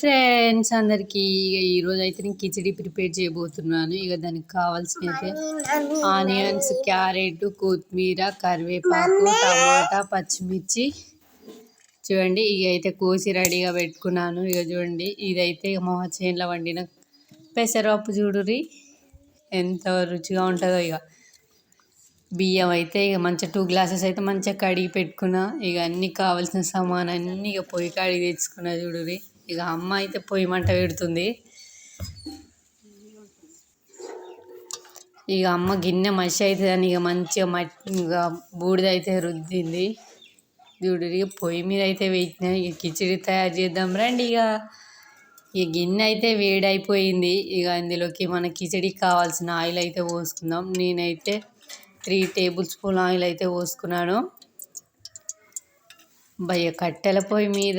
Friends అందరికీ ఈరోజు అయితే నేను కిచిడి ప్రిపేర్ చేయబోతున్నాను. దానికి కావాల్సినవి ఆనియన్స్, క్యారెట్, కొత్తిమీర, కరివేపాకు, టమాటా, పచ్చిమిర్చి చూడండి. అయితే కోసి రెడీగా పెట్టుకున్నాను. చూడండి, ఇదైతే మా చేనులో వండిన పెసరపప్పు చూడుర్రి ఎంత రుచిగా ఉంటుందో. బియ్యం అయితే మంచిగా 2 గ్లాసెస్ అయితే మంచిగా కడిగి పెట్టుకున్నా. అన్నీ కావాల్సిన సామాన్ అన్నీ పొయ్యి కాడికి తెచ్చుకున్నా చూడుర్రి. అమ్మ అయితే పొయ్యి మంట పెడుతుంది. అమ్మ గిన్నె మసి అవుతుందని మంచిగా మట్టి బూడిద అయితే రుద్దింది చూడుర్రి. పొయ్యి మీద అయితే పెట్టిన కిచిడి తయారు చేద్దాం రండి. గిన్నె అయితే వేడైపోయింది. ఇందులోకి మన కిచిడికి కావాల్సిన ఆయిల్ అయితే పోసుకుందాం. నేనైతే 3 టేబుల్ స్పూన్ ఆయిల్ అయితే పోసుకున్నాను. కట్టెల పొయ్యి మీద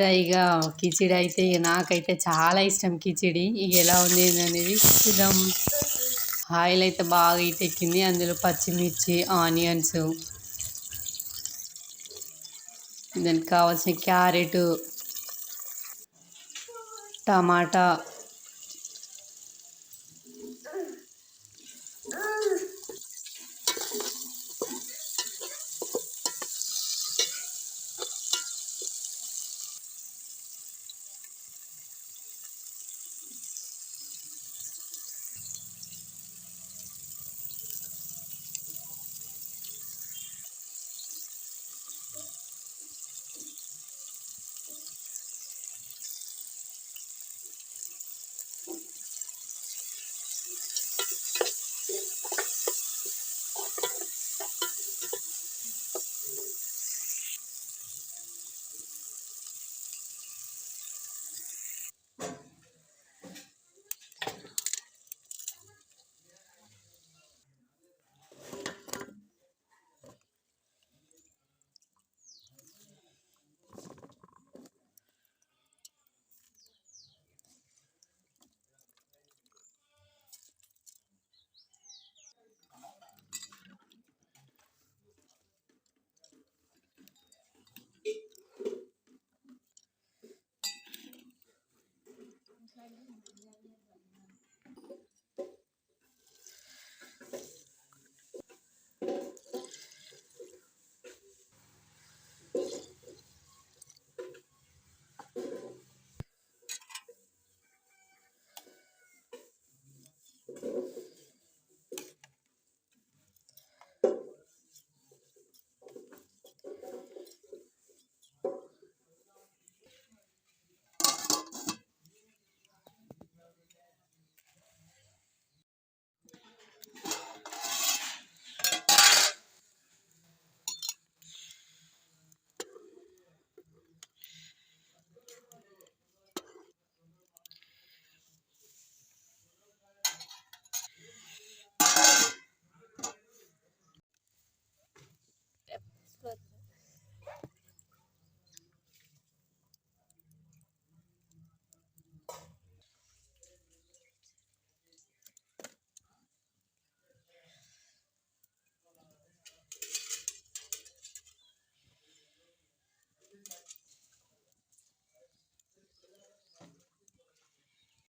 కిచిడి అయితే నాకైతే చాలా ఇష్టం. కిచిడి ఎలా ఉంది అనేది చూద్దాం. ఆయిల్ అయితే బాగా ఎక్కింది. అందులో పచ్చిమిర్చి, ఆనియన్స్, దానికి కావాల్సిన క్యారెట్, టమాటా,